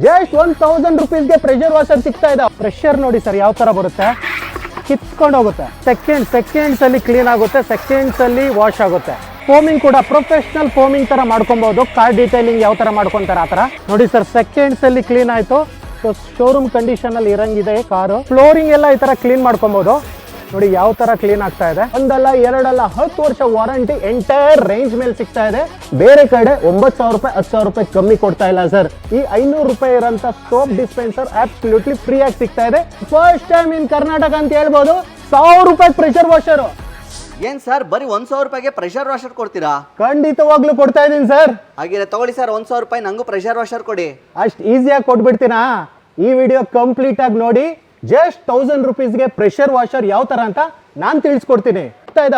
Just 1000 ರುಪೀಸ್ಗೆ pressure washer ಸಿಗ್ತಾ ಇದೆ. Pressure ನೋಡಿ ಸರ್ ಯಾವ ತರ ಬರುತ್ತೆ, ಕಿತ್ಕೊಂಡು ಹೋಗುತ್ತೆ. ಸೆಕೆಂಡ್ಸ್ ಅಲ್ಲಿ ಕ್ಲೀನ್ ಆಗುತ್ತೆ, ಸೆಕೆಂಡ್ಸ್ ಅಲ್ಲಿ ವಾಶ್ ಆಗುತ್ತೆ. ಫೋಮಿಂಗ್ ಕೂಡ ಪ್ರೊಫೆಷನಲ್ ಫೋಮಿಂಗ್ ತರ ಮಾಡ್ಕೊಬಹುದು. ಕಾರ್ ಡೀಟೈಲಿಂಗ್ ಯಾವ ತರ ಮಾಡ್ಕೊಂತಾರೆ ಆ ತರ ನೋಡಿ ಸರ್. ಸೆಕೆಂಡ್ಸ್ ಅಲ್ಲಿ ಕ್ಲೀನ್ ಆಯ್ತು. ಸೊ ಶೋರೂಮ್ ಕಂಡೀಷನ್ ಅಲ್ಲಿ ಇರಂಗಿದೆ ಕಾರು. ಫ್ಲೋರಿಂಗ್ ಎಲ್ಲ ಈ ತರ ಕ್ಲೀನ್ ಮಾಡ್ಕೊಬಹುದು. ನೋಡಿ ಯಾವ ತರ ಕ್ಲೀನ್ ಆಗ್ತಾ ಇದೆ. ಒಂದಲ್ಲ ಎರಡಲ್ಲ 10 ವರ್ಷ ವಾರಂಟಿ ಎಂಟೈರ್ ರೇಂಜ್ ಮೇಲೆ ಸಿಗ್ತಾ ಇದೆ. ಬೇರೆ ಕಡೆ 9000 ರೂಪಾಯಿ 10,000 ರೂಪಾಯಿ ಕಮ್ಮಿ ಕೊಡ್ತಾ ಇಲ್ಲ ಸರ್. ಈ 500 ರೂಪಾಯಿ ಇರೋಂಥ ಸೋಪ್ ಡಿಸ್ಪೆನ್ಸರ್ ಅಬ್ಸಲ್ಯೂಟ್ಲಿ ಫ್ರೀ ಆಗಿ ಸಿಗ್ತಾ ಇದೆ. ಫಸ್ಟ್ ಟೈಮ್ ಇನ್ ಕರ್ನಾಟಕ ಅಂತ ಹೇಳ್ಬೋದು. 1000 ರೂಪಾಯಿ ಪ್ರೆಷರ್ ವಾಷರ್. ಏನ್ ಸರ್ ಬರೀ 1,000 ರೂಪಾಯಿಗೆ ಪ್ರೆಷರ್ ವಾಷರ್ ಕೊಡ್ತೀರಾ? ಖಂಡಿತವಾಗ್ಲೂ ಕೊಡ್ತಾ ಇದೀನಿ ಸರ್. ಹಾಗೆ ತಗೊಳ್ಳಿ ಸರ್, 1,000 ರೂಪಾಯಿ ನಂಗೂ ಪ್ರೆಷರ್ ವಾಷರ್ ಕೊಡಿ. ಅಷ್ಟು ಈಸಿಯಾಗಿ ಕೊಟ್ಬಿಡ್ತೀನಾ? ಈ ವಿಡಿಯೋ ಕಂಪ್ಲೀಟ್ ಆಗಿ ನೋಡಿ. ಜಸ್ಟ್ 1000 ರುಪೀಸ್ಗೆ ಪ್ರೆಷರ್ ವಾಷರ್ ಯಾವ ತರ ಅಂತ ನಾನು ತಿಳಿಸ್ಕೊಡ್ತೀನಿ.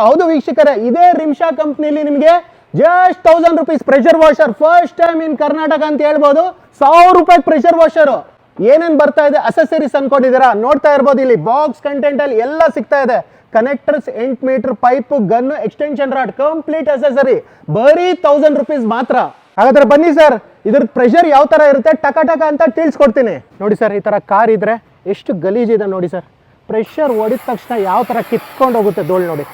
ಹೌದು ವೀಕ್ಷಕರೇ, ಇದೇ ರಿಮ್ಶಾ ಕಂಪ್ನಿಲಿ ನಿಮಗೆ just 1000 rupees pressure washer first time in Karnataka ಅಂತ ಹೇಳ್ಬೋದು. 1000 ರೂಪಾಯಿ ಪ್ರೆಷರ್ ವಾಷರ್. ಏನೇನ್ ಬರ್ತಾ ಇದೆ ಅಸೆಸರೀಸ್ ಅನ್ಕೊಂಡಿದ್ದೀರಾ? ನೋಡ್ತಾ ಇರ್ಬೋದು, ಇಲ್ಲಿ ಬಾಕ್ಸ್ ಕಂಟೆಂಟ್ ಅಲ್ಲಿ ಎಲ್ಲ ಸಿಗ್ತಾ ಇದೆ. Connectors, 8 metre pipe, gun, extension rod, complete accessory ಬರೀ 1000 ರುಪೀಸ್ ಮಾತ್ರ. ಹಾಗಾದ್ರೆ ಬನ್ನಿ ಸರ್, ಇದ್ರ ಪ್ರೆಷರ್ ಯಾವ ತರ ಇರುತ್ತೆ ಟಕ ಟಕ ಅಂತ ತಿಳಿಸ್ಕೊಡ್ತೀನಿ. ನೋಡಿ ಸರ್, ಈ ತರ ಕಾರ್ ಇದ್ರೆ ಎಷ್ಟು ಗಲೀಜಿದೆ ನೋಡಿ ಸರ್. ಪ್ರೆಷರ್ ಹೊಡಿದ ತಕ್ಷಣ ಯಾವ ತರ ಕಿತ್ಕೊಂಡು ಹೋಗುತ್ತೆ ಧೂಳು ನೋಡಿ.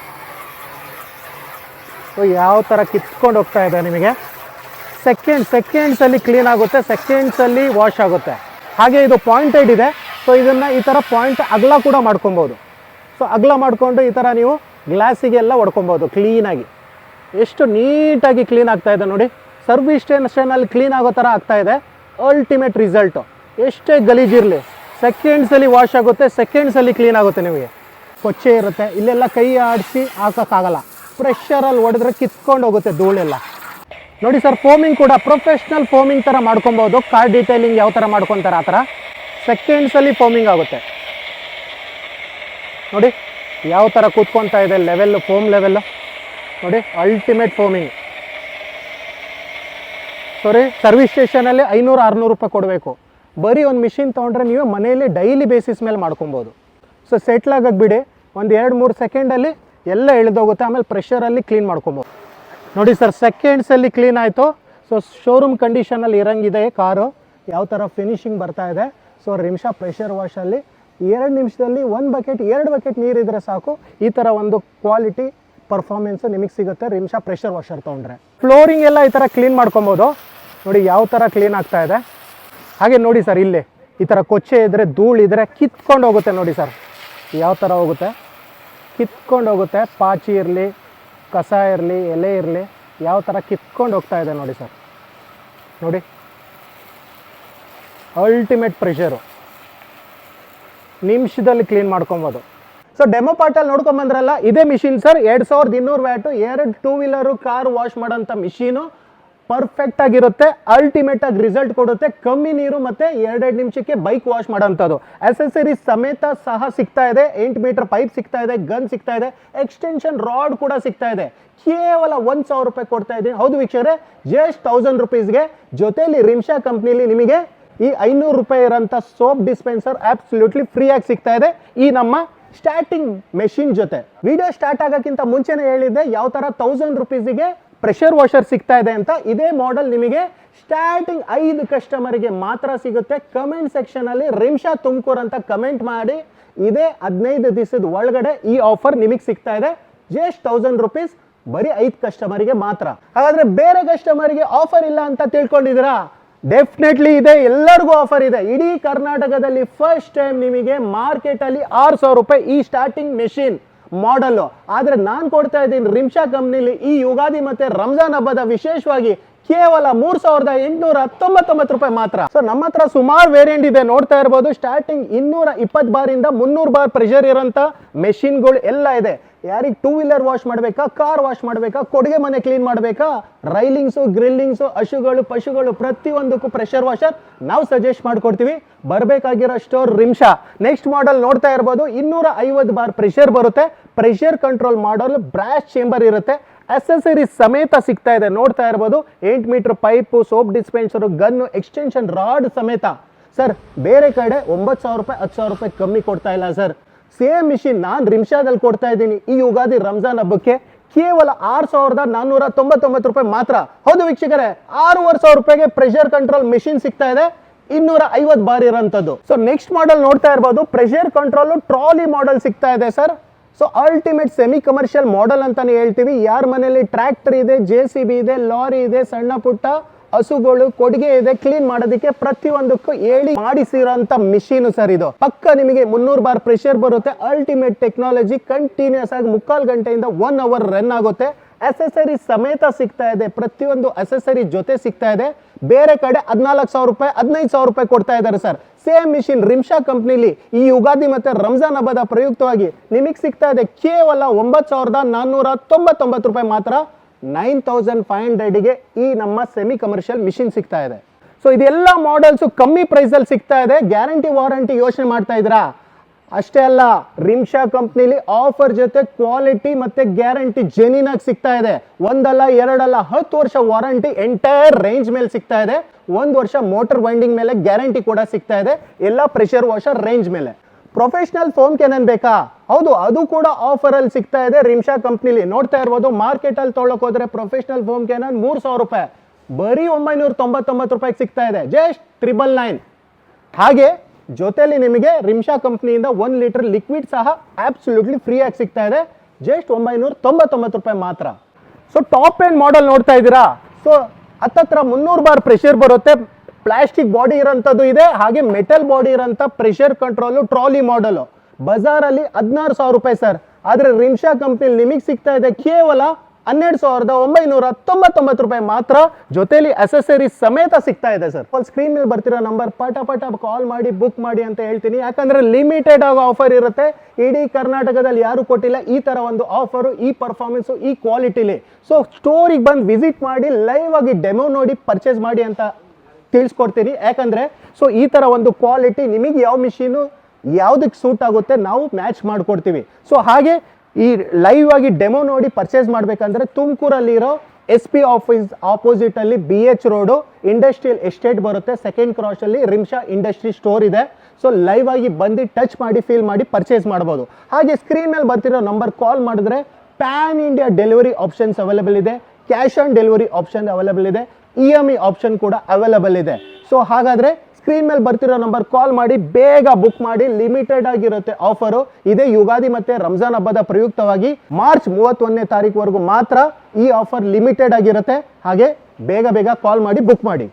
ಸೊ ಯಾವ ತರ ಕಿತ್ಕೊಂಡು ಹೋಗ್ತಾ ಇದೆ ನಿಮಗೆ. ಸೆಕೆಂಡ್ಸ್ ಅಲ್ಲಿ ಕ್ಲೀನ್ ಆಗುತ್ತೆ, ಸೆಕೆಂಡ್ಸ್ ಅಲ್ಲಿ ವಾಶ್ ಆಗುತ್ತೆ. ಹಾಗೆ ಇದು ಪಾಯಿಂಟೆಡ್ ಇದೆ. ಸೊ ಇದನ್ನ ಈ ತರ ಪಾಯಿಂಟ್ ಅಗಲ ಕೂಡ ಮಾಡ್ಕೊಬಹುದು. ಸೊ ಅಗಲ ಮಾಡಿಕೊಂಡು ಈ ತರ ನೀವು ಗ್ಲಾಸಿಗೆಲ್ಲ ಹೊಡ್ಕೊಬಹುದು ಕ್ಲೀನಾಗಿ. ಎಷ್ಟು ನೀಟಾಗಿ ಕ್ಲೀನ್ ಆಗ್ತಾ ಇದೆ ನೋಡಿ. ಸರ್ವಿಸ್ ಸ್ಟೇಷನಲ್ಲಿ ಕ್ಲೀನ್ ಆಗೋ ಥರ ಆಗ್ತಾ ಇದೆ. Ultimate result. ಎಷ್ಟೇ ಗಲೀಜಿರಲಿ ಸೆಕೆಂಡ್ಸಲ್ಲಿ ವಾಶ್ ಆಗುತ್ತೆ, ಸೆಕೆಂಡ್ಸಲ್ಲಿ ಕ್ಲೀನ್ ಆಗುತ್ತೆ. ನಿಮಗೆ ಕೊಚ್ಚೆ ಇರುತ್ತೆ, ಇಲ್ಲೆಲ್ಲ ಕೈ ಆಡಿಸಿ ಹಾಕೋಕ್ಕಾಗಲ್ಲ. ಪ್ರೆಷರಲ್ಲಿ ಹೊಡೆದ್ರೆ ಕಿತ್ಕೊಂಡು ಹೋಗುತ್ತೆ ಧೂಳೆಲ್ಲ. ನೋಡಿ ಸರ್, ಫೋಮಿಂಗ್ ಕೂಡ ಪ್ರೊಫೆಷ್ನಲ್ ಫೋಮಿಂಗ್ ಥರ ಮಾಡ್ಕೊಬೋದು. ಕಾರ್ ಡೀಟೈಲಿಂಗ್ ಯಾವ ಥರ ಮಾಡ್ಕೊತಾರೆ ಆ ಥರ ಸೆಕೆಂಡ್ಸಲ್ಲಿ ಫೋಮಿಂಗ್ ಆಗುತ್ತೆ. ನೋಡಿ ಯಾವ ಥರ ಕೂತ್ಕೊತಾ ಇದೆ ಲೆವೆಲ್ಲು, ಫೋಮ್ ಲೆವೆಲ್ಲು ನೋಡಿ. Ultimate foaming. ಸಾರಿ, ಸರ್ವಿಸ್ ಸ್ಟೇಷನಲ್ಲಿ 500-600 ರೂಪಾಯಿ ಕೊಡಬೇಕು. ಬರೀ ಒಂದು ಮಿಷಿನ್ ತೊಗೊಂಡ್ರೆ ನೀವು ಮನೆಯಲ್ಲಿ ಡೈಲಿ ಬೇಸಿಸ್ ಮೇಲೆ ಮಾಡ್ಕೊಬೋದು. ಸೊ ಸೆಟ್ಲಾಗಕ್ಕೆ ಬಿಡಿ, ಒಂದು 2-3 ಸೆಕೆಂಡಲ್ಲಿ ಎಲ್ಲ ಇಳಿದೋಗುತ್ತೆ. ಆಮೇಲೆ ಪ್ರೆಷರಲ್ಲಿ ಕ್ಲೀನ್ ಮಾಡ್ಕೊಬೋದು. ನೋಡಿ ಸರ್, ಸೆಕೆಂಡ್ಸಲ್ಲಿ ಕ್ಲೀನ್ ಆಯಿತು. ಸೊ ಶೋರೂಮ್ ಕಂಡೀಷನಲ್ಲಿ ಇರಂಗಿದೆ ಕಾರು. ಯಾವ ಥರ ಫಿನಿಶಿಂಗ್ ಬರ್ತಾ ಇದೆ. ಸೊ ರಿಮ್ಶಾ ಪ್ರೆಷರ್ ವಾಶಲ್ಲಿ 2 ನಿಮಿಷದಲ್ಲಿ 1 ಬಕೆಟ್ 2 ಬಕೆಟ್ ನೀರಿದ್ರೆ ಸಾಕು. ಈ ಥರ ಒಂದು ಕ್ವಾಲಿಟಿ ಪರ್ಫಾರ್ಮೆನ್ಸ್ ನಿಮಗೆ ಸಿಗುತ್ತೆ ರಿಮ್ಶಾ ಪ್ರೆಷರ್ ವಾಷರ್ ತೊಗೊಂಡ್ರೆ. ಫ್ಲೋರಿಂಗ್ ಎಲ್ಲ ಈ ಥರ ಕ್ಲೀನ್ ಮಾಡ್ಕೊಬೋದು. ನೋಡಿ ಯಾವ ಥರ ಕ್ಲೀನ್ ಆಗ್ತಾ ಇದೆ. ಹಾಗೆ ನೋಡಿ ಸರ್, ಇಲ್ಲಿ ಈ ಥರ ಕೊಚ್ಚೆ ಇದ್ದರೆ, ಧೂಳಿದ್ರೆ ಕಿತ್ಕೊಂಡು ಹೋಗುತ್ತೆ. ನೋಡಿ ಸರ್ ಯಾವ ಥರ ಹೋಗುತ್ತೆ, ಕಿತ್ಕೊಂಡು ಹೋಗುತ್ತೆ. ಪಾಚಿ ಇರಲಿ, ಕಸ ಇರಲಿ, ಎಲೆ ಇರಲಿ, ಯಾವ ಥರ ಕಿತ್ಕೊಂಡು ಹೋಗ್ತಾ ಇದೆ ನೋಡಿ ಸರ್. ನೋಡಿ ಅಲ್ಟಿಮೇಟ್ ಪ್ರೆಷರು. ನಿಮಿಷದಲ್ಲಿ ಕ್ಲೀನ್ ಮಾಡ್ಕೊಬೋದು. ಸೊ ಡೆಮೋ ಪಾರ್ಟಲ್ಲಿ ನೋಡ್ಕೊಂಬಂದ್ರಲ್ಲ, ಇದೇ machine sir. 2200 watt, 2 two wheeler car wash ಮಾಡೋಂಥ ಮಿಷಿನು. ಪರ್ಫೆಕ್ಟ್ ಆಗಿರುತ್ತೆ, ಅಲ್ಟಿಮೇಟ್ ಆಗಿ ರಿಸಲ್ಟ್ ಕೊಡುತ್ತೆ. ಕಮ್ಮಿ ನೀರು ಮತ್ತು 2 ನಿಮಿಷಕ್ಕೆ ಬೈಕ್ ವಾಶ್ ಮಾಡೋಂಥದ್ದು. ಅಸೆಸರೀಸ್ ಸಮೇತ ಸಹ ಸಿಗ್ತಾ ಇದೆ. 8 ಮೀಟರ್ ಪೈಪ್ ಸಿಗ್ತಾ ಇದೆ, ಗನ್ ಸಿಗ್ತಾ ಇದೆ, ಎಕ್ಸ್ಟೆನ್ಷನ್ ರಾಡ್ ಕೂಡ ಸಿಗ್ತಾ ಇದೆ. ಕೇವಲ 1000 ರೂಪಾಯಿ ಕೊಡ್ತಾ ಇದ್ದೀನಿ. ಹೌದು ವೀಕ್ಷಕರೇ, ಜಸ್ಟ್ 1000 ರುಪೀಸ್ಗೆ ಜೊತೆಯಲ್ಲಿ ರಿಮ್ಶಾ ಕಂಪ್ನಿಲಿ ನಿಮಗೆ ಈ 500 ರೂಪಾಯಿ ಇರೋಂಥ ಸೋಪ್ ಡಿಸ್ಪೆನ್ಸರ್ ಅಬ್ಸಲ್ಯೂಟ್ಲಿ ಫ್ರೀ ಆಗಿ ಸಿಗ್ತಾ ಇದೆ ಈ ನಮ್ಮ ಸ್ಟಾರ್ಟಿಂಗ್ ಮೆಷಿನ್ ಜೊತೆ. ವಿಡಿಯೋ ಸ್ಟಾರ್ಟ್ ಆಗೋಕ್ಕಿಂತ ಮುಂಚೆನೇ ಹೇಳಿದ್ದೆ ಯಾವ ಥರ 1000 ರುಪೀಸಿಗೆ ಪ್ರೆಷರ್ ವಾಷರ್ ಸಿಗ್ತಾ ಇದೆ ಅಂತ. ಇದೇ ಮಾಡೆಲ್ ನಿಮಗೆ ಸ್ಟಾರ್ಟಿಂಗ್ 5 ಕಸ್ಟಮರಿಗೆ ಮಾತ್ರ ಸಿಗುತ್ತೆ. ಕಮೆಂಟ್ ಸೆಕ್ಷನಲ್ಲಿ ರಿಮ್ಶಾ ತುಮಕೂರು ಅಂತ ಕಮೆಂಟ್ ಮಾಡಿ. ಇದೇ 15 ದಿವಸದ ಒಳಗಡೆ ಈ ಆಫರ್ ನಿಮಗೆ ಸಿಗ್ತಾ ಇದೆ. ಜಸ್ಟ್ 1000 ರುಪೀಸ್ ಬರೀ 5 ಕಸ್ಟಮರಿಗೆ ಮಾತ್ರ. ಹಾಗಾದ್ರೆ ಬೇರೆ ಕಸ್ಟಮರಿಗೆ ಆಫರ್ ಇಲ್ಲ ಅಂತ ತಿಳ್ಕೊಂಡಿದ್ದೀರಾ? ಡೆಫಿನೆಟ್ಲಿ ಇದೆ, ಎಲ್ಲರಿಗೂ ಆಫರ್ ಇದೆ. ಇಡೀ ಕರ್ನಾಟಕದಲ್ಲಿ ಫಸ್ಟ್ ಟೈಮ್ ನಿಮಗೆ ಮಾರ್ಕೆಟಲ್ಲಿ 6000 ರೂಪಾಯಿ ಈ ಸ್ಟಾರ್ಟಿಂಗ್ ಮೆಷಿನ್ ಮಾಡಲ್. ಆದ್ರೆ ನಾನು ಕೊಡ್ತಾ ಇದ್ದೀನಿ ರಿಮ್ಶಾ ಕಂಪ್ನಿಲಿ ಈ ಯುಗಾದಿ ಮತ್ತೆ ರಂಜಾನ್ ಹಬ್ಬದ ವಿಶೇಷವಾಗಿ ಕೇವಲ 3899 ರೂಪಾಯಿ ಮಾತ್ರ. ಸೊ ನಮ್ಮ ಹತ್ರ ಸುಮಾರು ವೇರಿಯಂಟ್ ಇದೆ, ನೋಡ್ತಾ ಇರ್ಬೋದು. ಸ್ಟಾರ್ಟಿಂಗ್ 220 ಬಾರಿಂದ 300 ಬಾರ್ ಪ್ರೆಷರ್ ಇರೋಂಥ ಮೆಷಿನ್ಗಳು ಎಲ್ಲ ಇದೆ. ಯಾರಿಗೆ ಟೂ ವೀಲರ್ ವಾಶ್ ಮಾಡಬೇಕಾ, ಕಾರ್ ವಾಶ್ ಮಾಡಬೇಕಾ, ಕೊಡುಗೆ ಮನೆ ಕ್ಲೀನ್ ಮಾಡಬೇಕಾ, ರೈಲಿಂಗ್ಸು, ಗ್ರಿಲ್ಲಿಂಗ್ಸು, ಹಸುಗಳು, ಪಶುಗಳು, ಪ್ರತಿಯೊಂದಕ್ಕೂ ಪ್ರೆಷರ್ ವಾಷರ್ ನಾವು ಸಜೆಸ್ಟ್ ಮಾಡ್ಕೊಡ್ತೀವಿ. ಬರಬೇಕಾಗಿರೋ ಸ್ಟೋರ್ ರಿಮ್ಶಾ. ನೆಕ್ಸ್ಟ್ ಮಾಡೆಲ್ ನೋಡ್ತಾ ಇರ್ಬೋದು, 250 ಬಾರ್ ಪ್ರೆಷರ್ ಬರುತ್ತೆ. ಪ್ರೆಷರ್ ಕಂಟ್ರೋಲ್ ಮಾಡಲ್, ಬ್ರಾಶ್ ಚೇಂಬರ್ ಇರುತ್ತೆ. ಅಸೆಸರೀಸ್ ಸಮೇತ ಸಿಗ್ತಾ ಇದೆ, ನೋಡ್ತಾ ಇರ್ಬೋದು. 8 metre pipe, soap dispenser, gun, extension rod ಸಮೇತ. ಸರ್ ಬೇರೆ ಕಡೆ 9000 ರೂಪಾಯಿ 10,000 ರೂಪಾಯಿ ಕಮ್ಮಿ ಕೊಡ್ತಾ ಇಲ್ಲ ಸರ್. ಸೇಮ್ ಮಿಷಿನ್ ನಾನು ರಿಮ್ಶಾದಲ್ಲಿ ಕೊಡ್ತಾ ಇದ್ದೀನಿ ಈ ಯುಗಾದಿ ರಂಜಾನ್ ಹಬ್ಬಕ್ಕೆ ಕೇವಲ 6499 ರೂಪಾಯಿ ಮಾತ್ರ. ಹೌದು ವೀಕ್ಷಕರೇ, 6500 ರೂಪಾಯಿಗೆ ಪ್ರೆಷರ್ ಕಂಟ್ರೋಲ್ ಮಿಷಿನ್ ಸಿಗ್ತಾ ಇದೆ. 250 ಬಾರ್ ಇರೋಂಥದ್ದು. ಸೊ ನೆಕ್ಸ್ಟ್ ಮಾಡೆಲ್ ನೋಡ್ತಾ ಇರ್ಬೋದು, ಪ್ರೆಷರ್ ಕಂಟ್ರೋಲ್ ಟ್ರಾಲಿ ಮಾಡೆಲ್ ಸಿಗ್ತಾ ಇದೆ sir. So ultimate semi commercial model ಅಂತಾನೆ ಹೇಳ್ತೀವಿ. ಯಾರ ಮನೆಯಲ್ಲಿ ಟ್ರ್ಯಾಕ್ಟರ್ ಇದೆ, JCB ಇದೆ, ಲಾರಿ ಇದೆ, ಸಣ್ಣ ಪುಟ್ಟ ಹಸುಗಳು, ಕೊಡುಗೆ ಇದೆ, ಕ್ಲೀನ್ ಮಾಡೋದಕ್ಕೆ ಪ್ರತಿಯೊಂದಕ್ಕೂ ಹೇಳಿ ಮಾಡಿಸಿರೋಂಥ ಮಿಷಿನ್ ಸರ್ ಇದು. ಪಕ್ಕ ನಿಮಗೆ 300 ಬಾರ್ ಪ್ರೆಷರ್ ಬರುತ್ತೆ. ಅಲ್ಟಿಮೇಟ್ ಟೆಕ್ನಾಲಜಿ, ಕಂಟಿನ್ಯೂಸ್ ಆಗಿ 3/4 ಗಂಟೆಯಿಂದ 1 ಅವರ್ ರನ್ ಆಗುತ್ತೆ. ಅಸೆಸರಿ ಸಮೇತ ಸಿಗ್ತಾ ಇದೆ, ಪ್ರತಿಯೊಂದು ಅಸೆಸರಿ ಜೊತೆ ಸಿಗ್ತಾ ಇದೆ. ಬೇರೆ ಕಡೆ 14,000 ರೂಪಾಯಿ 15,000 ರೂಪಾಯಿ ಕೊಡ್ತಾ ಇದ್ದಾರೆ ಸರ್. ಸೇಮ್ ಮಿಷಿನ್ ರಿಮ್ಶಾ ಕಂಪ್ನಿಲಿ ಈ ಯುಗಾದಿ ಮತ್ತೆ ರಂಜಾನ್ ಹಬ್ಬದ ಪ್ರಯುಕ್ತವಾಗಿ ನಿಮಗೆ ಸಿಗ್ತಾ ಇದೆ ಕೇವಲ 9,499 ರೂಪಾಯಿ ಮಾತ್ರ. 9,500ಗೆ ಈ ನಮ್ಮ ಸೆಮಿ ಕಮರ್ಷಿಯಲ್ ಮಿಷಿನ್ ಸಿಗ್ತಾ ಇದೆ. ಸೊ ಇದೆಲ್ಲ ಮಾಡೆಲ್ಸ್ ಕಮ್ಮಿ ಪ್ರೈಸ್ ಅಲ್ಲಿ ಸಿಗ್ತಾ ಇದೆ. ಗ್ಯಾರಂಟಿ ವಾರಂಟಿ ಯೋಚನೆ ಮಾಡ್ತಾ ಇದ್ರಾ? ಅಷ್ಟೇ ಅಲ್ಲ, ರಿಮ್ಶಾ ಕಂಪ್ನಿಲಿ ಆಫರ್ ಜೊತೆ ಕ್ವಾಲಿಟಿ ಮತ್ತೆ ಗ್ಯಾರಂಟಿ ಜೆನ್ಯೂನ್ ಆಗಿ ಸಿಗ್ತಾ ಇದೆ. ಒಂದಲ್ಲ ಎರಡಲ್ಲ 10 ವರ್ಷ ವಾರಂಟಿ ಎಂಟೈರ್ ರೇಂಜ್ ಮೇಲೆ ಸಿಗ್ತಾ ಇದೆ. 1 ವರ್ಷ ಮೋಟರ್ ವೈಂಡಿಂಗ್ ಮೇಲೆ ಗ್ಯಾರಂಟಿ ಕೂಡ ಸಿಗ್ತಾ ಇದೆ, ಎಲ್ಲ ಪ್ರೆಷರ್ ವಾಷರ್ ರೇಂಜ್ ಮೇಲೆ. ಪ್ರೊಫೆಷನಲ್ ಫೋಮ್ ಕ್ಯಾನನ್ ಬೇಕಾ? ಹೌದು, ಅದು ಕೂಡ ಆಫರ್ ಅಲ್ಲಿ ಸಿಗ್ತಾ ಇದೆ ರಿಮ್ಶಾ ಕಂಪ್ನಿಲಿ. ನೋಡ್ತಾ ಇರ್ಬೋದು, ಮಾರ್ಕೆಟ್ ಅಲ್ಲಿ ತೊಗೊಳಕ್ ಹೋದ್ರೆ ಪ್ರೊಫೆಷನಲ್ ಫೋಮ್ ಕ್ಯಾನನ್ 3,000 ರೂಪಾಯಿ ಬರೀ 999 ರೂಪಾಯಿಗೆ ಸಿಗ್ತಾ ಇದೆ, ಜಸ್ಟ್ 999. ಹಾಗೆ ಜೊತೆಲಿ ನಿಮಗೆ ರಿಮ್ಶಾ ಕಂಪ್ನಿಯಿಂದ 1 ಲೀಟರ್ ಲಿಕ್ವಿಡ್ ಸಹ ಆಬ್ಸಲ್ಯೂಟ್ಲಿ ಫ್ರೀ ಆಗಿ ಸಿಗ್ತಾ ಇದೆ, ಜಸ್ಟ್ 999 ರೂಪಾಯಿ ಮಾತ್ರ. ಸೊ ಟಾಪ್ ಎಂಡ್ ಮಾಡೆಲ್ ನೋಡ್ತಾ ಇದ್ದೀರಾ? ಸೊ ಹತ್ತತ್ರ 300 ಬಾರ್ ಪ್ರೆಷರ್ ಬರುತ್ತೆ. ಪ್ಲಾಸ್ಟಿಕ್ ಬಾಡಿ ಇರೋಂಥದ್ದು ಇದೆ, ಹಾಗೆ ಮೆಟಲ್ ಬಾಡಿ ಇರೋಂಥ ಪ್ರೆಷರ್ ಕಂಟ್ರೋಲು ಟ್ರಾಲಿ ಮಾಡೆಲ್. ಬಜಾರಲ್ಲಿ 16,000 ರೂಪಾಯಿ ಸರ್. ಆದರೆ ರಿಮ್ಶಾ ಕಂಪ್ನಿಲಿ ನಿಮಗೆ ಸಿಗ್ತಾ ಇದೆ ಕೇವಲ 12,999 ರೂಪಾಯಿ ಮಾತ್ರ. ಜೊತೆಲಿ ಅಸೆಸರೀಸ್ ಸಮೇತ ಸಿಗ್ತಾ ಇದೆ ಸರ್. ಸ್ಕ್ರೀನ್ ಮೇಲೆ ಬರ್ತಿರೋ ನಂಬರ್ ಪಟ ಕಾಲ್ ಮಾಡಿ ಬುಕ್ ಮಾಡಿ ಅಂತ ಹೇಳ್ತೀನಿ. ಯಾಕಂದ್ರೆ ಲಿಮಿಟೆಡ್ ಆಗಿ ಆಫರ್ ಇರುತ್ತೆ. ಇಡೀ ಕರ್ನಾಟಕದಲ್ಲಿ ಯಾರು ಕೊಟ್ಟಿಲ್ಲ ಈ ತರ ಒಂದು ಆಫರು, ಈ ಪರ್ಫಾರ್ಮೆನ್ಸು, ಈ ಕ್ವಾಲಿಟಿಲಿ. ಸೊ ಸ್ಟೋರಿಗೆ ಬಂದು ವಿಸಿಟ್ ಮಾಡಿ, ಲೈವ್ ಆಗಿ ಡೆಮೋ ನೋಡಿ ಪರ್ಚೇಸ್ ಮಾಡಿ ಅಂತ ತಿಳಿಸ್ಕೊಡ್ತೀನಿ. ಯಾಕಂದ್ರೆ ಸೊ ಈ ತರ ಒಂದು ಕ್ವಾಲಿಟಿ ನಿಮಗೆ ಯಾವ ಮಿಷಿನು ಯಾವುದಕ್ಕೆ ಸೂಟ್ ಆಗುತ್ತೆ ನಾವು ಮ್ಯಾಚ್ ಮಾಡ್ಕೊಡ್ತೀವಿ. ಸೊ ಹಾಗೆ ಈ ಲೈವ್ ಆಗಿ ಡೆಮೋ ನೋಡಿ ಪರ್ಚೇಸ್ ಮಾಡಬೇಕಂದ್ರೆ ತುಮಕೂರಲ್ಲಿರೋ SP ಆಫೀಸ್ ಆಪೋಸಿಟ್ ಅಲ್ಲಿ BH ರೋಡು ಇಂಡಸ್ಟ್ರಿಯಲ್ ಎಸ್ಟೇಟ್ ಬರುತ್ತೆ. ಸೆಕೆಂಡ್ ಕ್ರಾಸ್ ಅಲ್ಲಿ ರಿಮ್ಶಾ ಇಂಡಸ್ಟ್ರಿ ಸ್ಟೋರ್ ಇದೆ. ಸೊ ಲೈವ್ ಆಗಿ ಬಂದು ಟಚ್ ಮಾಡಿ ಫೀಲ್ ಮಾಡಿ ಪರ್ಚೇಸ್ ಮಾಡ್ಬೋದು. ಹಾಗೆ ಸ್ಕ್ರೀನ್ ಮೇಲೆ ಬರ್ತಿರೋ ನಂಬರ್ ಕಾಲ್ ಮಾಡಿದ್ರೆ pan India delivery options available ಇದೆ, cash on delivery option available ಇದೆ, EMI ಆಪ್ಷನ್ ಕೂಡ ಅವೈಲೇಬಲ್ ಇದೆ. ಸೊ ಹಾಗಾದ್ರೆ ಸ್ಕ್ರೀನ್ ಮೇಲೆ ಬರ್ತಿರೋ ನಂಬರ್ ಕಾಲ್ ಮಾಡಿ ಬೇಗ ಬುಕ್ ಮಾಡಿ. ಲಿಮಿಟೆಡ್ ಆಗಿರುತ್ತೆ ಆಫರು. ಇದೇ ಯುಗಾದಿ ಮತ್ತೆ ರಂಜಾನ್ ಹಬ್ಬದ ಪ್ರಯುಕ್ತವಾಗಿ ಮಾರ್ಚ್ 31ನೇ ತಾರೀಕುವರೆಗೂ ಮಾತ್ರ ಈ ಆಫರ್ ಲಿಮಿಟೆಡ್ ಆಗಿರುತ್ತೆ. ಹಾಗೆ ಬೇಗ ಕಾಲ್ ಮಾಡಿ ಬುಕ್ ಮಾಡಿ.